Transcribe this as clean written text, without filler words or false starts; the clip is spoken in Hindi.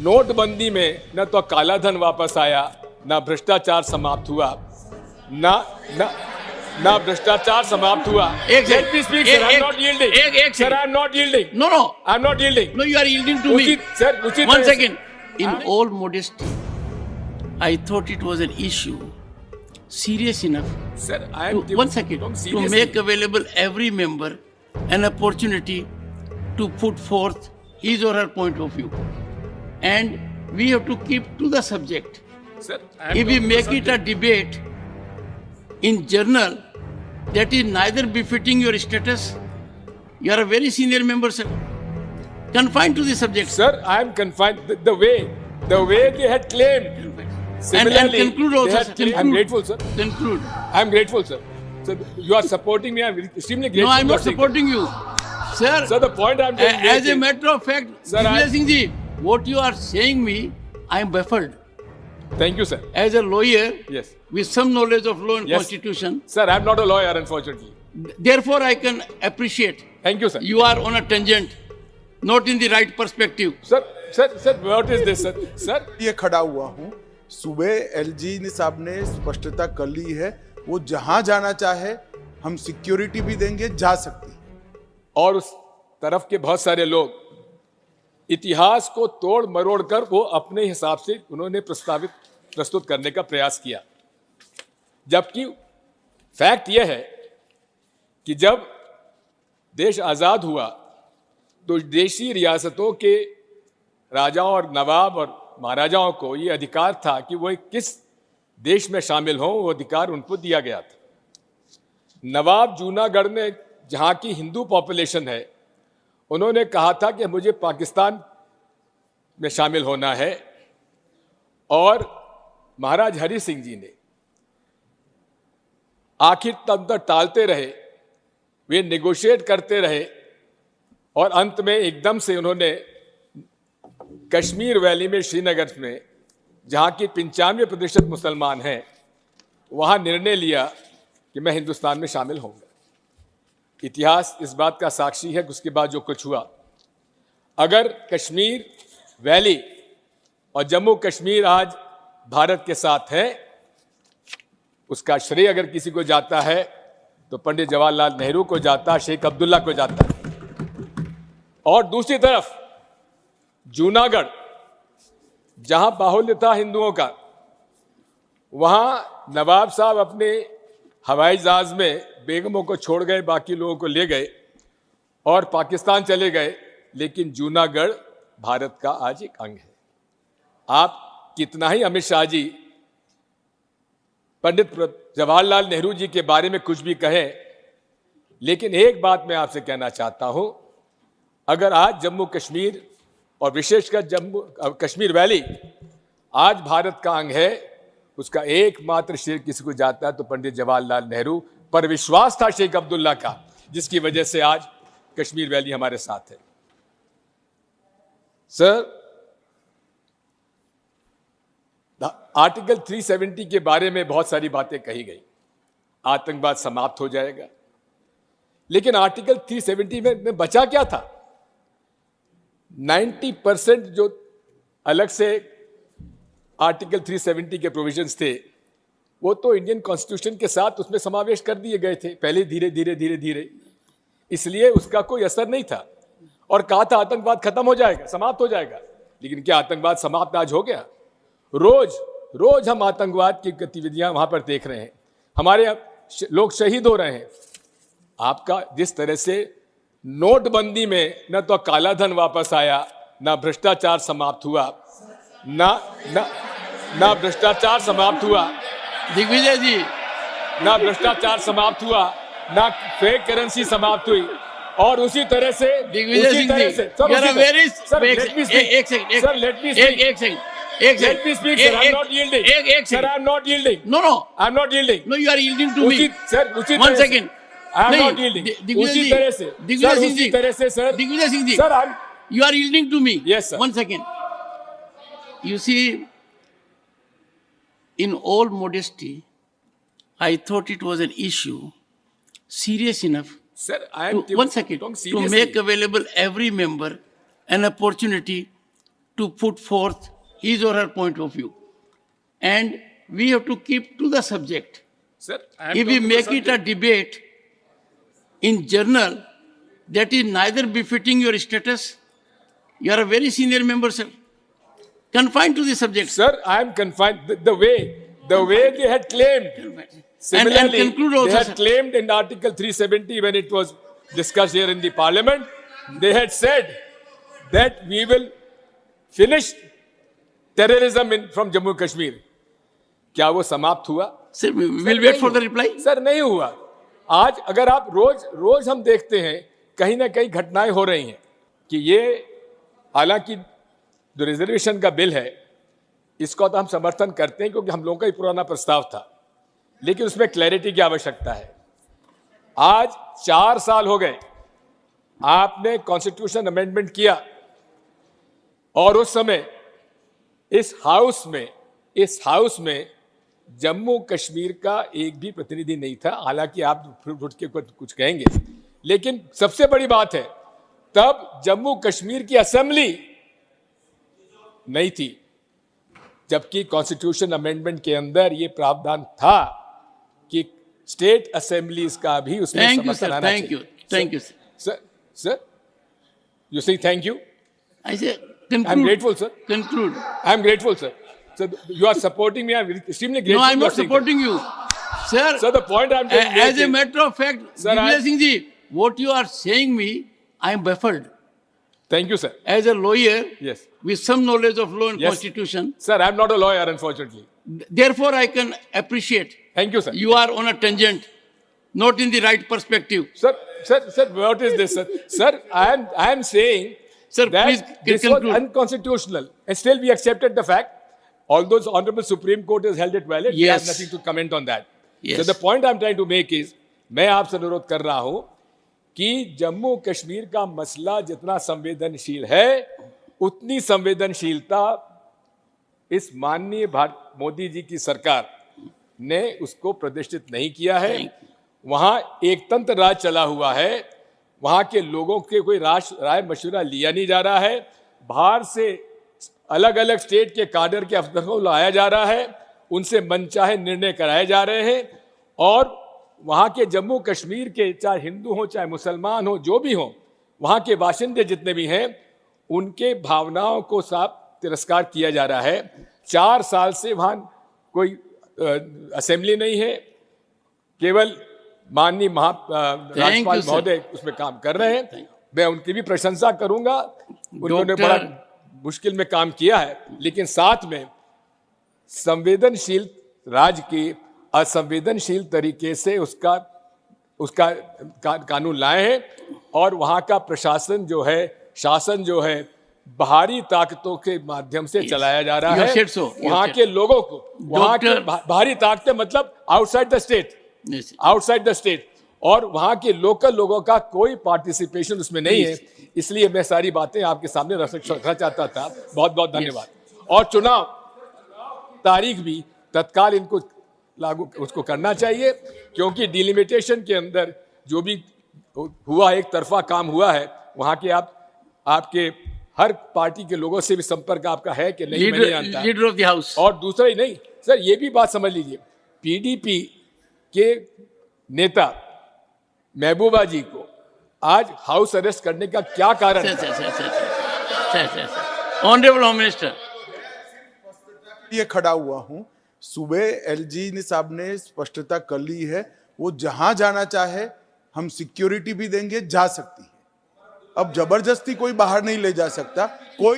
नोटबंदी में न तो काला धन वापस आया, न भ्रष्टाचार समाप्त हुआ, न भ्रष्टाचार समाप्त हुआ। Let me speak, sir. I'm not yielding. Sir, I'm not yielding. No. I'm not yielding. No, you are yielding to me. Sir, One second. In all modesty, I thought it was an issue serious enough. Sir, I am One second. To make available every member an opportunity to put forth his or her point of view. And we have to keep to the subject. Sir, if we make it a debate in journal, that is neither befitting your status. You are a very senior member, sir. Confined to the subject. Sir, I am confined. The way they had claimed. Similarly, and conclude also, sir. Conclude. I'm grateful, sir. Conclude. I'm grateful, sir. So you are supporting me. I'm extremely grateful. No, I'm not supporting you. Sir, the point I'm telling as a matter of fact, sir, Singh ji, what you are saying me, I am baffled. Thank you, sir. As a lawyer, yes, with some knowledge of law and constitution. Sir, I'm not a lawyer, unfortunately. Therefore, I can appreciate. Thank you, sir. You are on a tangent, not in the right perspective. Sir, what is this, sir? Sir, ये खड़ा हुआ हूँ। सुबह एलजी साहब ने स्पष्टता कर ली है, वो जहां जाना चाहे हम सिक्योरिटी भी देंगे, जा सकती। और उस तरफ के बहुत सारे लोग इतिहास को तोड़ मरोड़ कर वो अपने हिसाब से उन्होंने प्रस्तुत करने का प्रयास किया, जबकि फैक्ट यह है कि जब देश आज़ाद हुआ तो देशी रियासतों के राजाओं और नवाब और महाराजाओं को ये अधिकार था कि वो किस देश में शामिल हों, वो अधिकार उनको दिया गया था। नवाब जूनागढ़ में जहाँ की हिंदू पॉपुलेशन है, उन्होंने कहा था कि मुझे पाकिस्तान में शामिल होना है, और महाराज हरि सिंह जी ने आखिर तब तक टालते रहे, वे नेगोशिएट करते रहे, और अंत में एकदम से उन्होंने कश्मीर वैली में, श्रीनगर में, जहाँ की 95% मुसलमान हैं, वहाँ निर्णय लिया कि मैं हिंदुस्तान में शामिल होऊंगा। इतिहास इस बात का साक्षी है कि उसके बाद जो कुछ हुआ, अगर कश्मीर वैली और जम्मू कश्मीर आज भारत के साथ है, उसका श्रेय अगर किसी को जाता है तो पंडित जवाहरलाल नेहरू को जाता, शेख अब्दुल्ला को जाता है। और दूसरी तरफ जूनागढ़, जहां बाहुल्य था हिंदुओं का, वहां नवाब साहब अपने हवाई जहाज में बेगमों को छोड़ गए, बाकी लोगों को ले गए और पाकिस्तान चले गए, लेकिन जूनागढ़ भारत का आज एक अंग है। आप कितना ही अमित शाह जी पंडित जवाहरलाल नेहरू जी के बारे में कुछ भी कहें, लेकिन एक बात मैं आपसे कहना चाहता हूं, अगर आज जम्मू कश्मीर और विशेषकर जम्मू कश्मीर वैली आज भारत का अंग है, उसका एकमात्र श्रेय किसी को जाता है तो पंडित जवाहरलाल नेहरू पर विश्वास था शेख अब्दुल्ला का, जिसकी वजह से आज कश्मीर वैली हमारे साथ है। सर, आर्टिकल 370 के बारे में बहुत सारी बातें कही गई, आतंकवाद समाप्त हो जाएगा, लेकिन आर्टिकल 370 में बचा क्या था? 90% जो अलग से आर्टिकल 370 के प्रोविजंस थे, वो तो इंडियन कॉन्स्टिट्यूशन के साथ उसमें समावेश कर दिए गए थे पहले, धीरे, इसलिए उसका कोई असर नहीं था। और कहा था आतंकवाद खत्म हो जाएगा, समाप्त हो जाएगा, लेकिन क्या आतंकवाद समाप्त आज हो गया? रोज हम आतंकवाद की गतिविधियां वहां पर देख रहे हैं, हमारे लोग शहीद हो रहे हैं। आपका जिस तरह से नोटबंदी में न तो काला धन वापस आया, न भ्रष्टाचार समाप्त हुआ, न भ्रष्टाचार समाप्त हुआ, दिग्विजय जी, न भ्रष्टाचार समाप्त हुआ, न फेक करेंसी समाप्त हुई, और उसी तरह से Digvijay Singh ji, Let me speak, sir. I'm not yielding. Sir, I'm not yielding. No. I'm not yielding. No, you are yielding to me. Sir, one second. I'm not yielding. उसी तरह से, sir. Digvijay Singh ji, sir, you are yielding to me. Yes, sir. One second. You see, in all modesty, I thought it was an issue serious enough. Sir, I am one second. To make available every member an opportunity to put forth his or her point of view. And we have to keep to the subject. Sir, I am If we talking to make it a subject. debate in journal, that is neither befitting your status. You are a very senior member, sir. Confined to the subject. Sir, I am confined. The way they had claimed. Similarly, conclude also, they had sir. claimed in Article 370 when it was discussed here in the Parliament, they had said that we will finish terrorism from Jammu Kashmir. क्या वो समाप्त हुआ? Sir, we will wait for the reply. Sir नहीं हुआ. आज अगर आप रोज हम देखते हैं कहीं ना कहीं घटनाएं हो रही हैं कि ये हालांकि जो रिजर्वेशन का बिल है इसको तो हम समर्थन करते हैं क्योंकि हम लोगों का ही पुराना प्रस्ताव था, लेकिन उसमें क्लैरिटी की आवश्यकता है. आज 4 साल हो गए आपने कॉन्स्टिट्यूशन अमेंडमेंट किया और उस समय इस हाउस में जम्मू कश्मीर का एक भी प्रतिनिधि नहीं था. हालांकि आप उठ के कुछ कहेंगे, लेकिन सबसे बड़ी बात है तब जम्मू कश्मीर की असेंबली नहीं थी, जबकि कॉन्स्टिट्यूशन अमेंडमेंट के अंदर ये प्रावधान था कि स्टेट असेंबलीज का भी उसमें Thank you, समर्थन sir. आना Thank चाहिए. you. Thank you, sir. Sir, you say thank you? I say, conclude. I'm grateful, sir. Conclude. I'm grateful, sir. So you are supporting me. I'm extremely grateful. No, I'm you are not saying supporting you. Sir, that. Sir, the point I'm trying to as make a is- matter of fact, Sir, Divya Singh ji, what you are saying me, I am baffled. Thank you, sir. As a lawyer, Yes. with some knowledge of law and Yes. constitution, Sir, I'm not a lawyer, unfortunately. therefore I can appreciate Thank you, sir. you are on a tangent, not in the right perspective. Sir, what is this, sir? Sir, I am saying Sir, that please this conclude. was unconstitutional, and still we accepted the fact. Although the Honorable Supreme Court has held it valid, we have Yes. nothing to comment on that. Yes. So the point I'm trying to make is, मैं आपसे अनुरोध कर रहा हूं कि जम्मू कश्मीर का मसला जितना संवेदनशील है, उतनी संवेदनशीलता इस माननीय मोदी जी की सरकार ने उसको प्रतिष्ठित नहीं किया है. वहां एक तंत्र राज चला हुआ है, वहां के लोगों के कोई राय मशवरा लिया नहीं जा रहा है, बाहर से अलग अलग स्टेट के काडर के अफसरों को लाया जा रहा है, उनसे मनचाहे निर्णय कराए जा रहे हैं, और वहां के जम्मू कश्मीर के चाहे हिंदू हो चाहे मुसलमान हो जो भी हो, वहां के बाशिंदे जितने भी हैं उनके भावनाओं को साफ तिरस्कार किया जा रहा है. 4 साल से वहां कोई असेंबली नहीं है, केवल माननीय राज्यपाल sir. महोदय उसमें काम कर रहे हैं. मैं उनकी भी प्रशंसा करूंगा, उन्होंने Doctor- बड़ा मुश्किल में काम किया है, लेकिन साथ में संवेदनशील राज्य की असंवेदनशील तरीके से उसका कानून लाए हैं, और वहां का प्रशासन जो है, शासन जो है, बाहरी ताकतों के माध्यम से चलाया जा रहा You है. have said so. You वहां have के लोगों को, वहां के Doctor- बाहरी ताकतें मतलब outside the state, Yes. Outside the state, और वहां के लोकल लोगों का कोई पार्टिसिपेशन उसमें नहीं है. इसलिए मैं सारी बातें आपके सामने रखना चाहता था. बहुत बहुत धन्यवाद. और चुनाव तारीख भी तत्काल इनको लागू उसको करना चाहिए, क्योंकि डिलिमिटेशन के अंदर जो भी हुआ, एक तरफा काम हुआ है, वहां के आपके हर पार्टी के लोगों से भी संपर्क आपका है कि नहीं, मैं नहीं जानता. Leader of the house. और दूसरा ही नहीं सर, ये भी बात समझ लीजिए, पीडीपी के नेता महबूबा जी को आज हाउस अरेस्ट करने का क्या कारण है? Sir. Honorable Home Minister. ये खड़ा हुआ हूं. सुबह एलजी साहब ने स्पष्टता कर ली है, वो जहां जाना चाहे हम सिक्योरिटी भी देंगे, जा सकती है. अब जबरदस्ती कोई बाहर नहीं ले जा सकता. कोई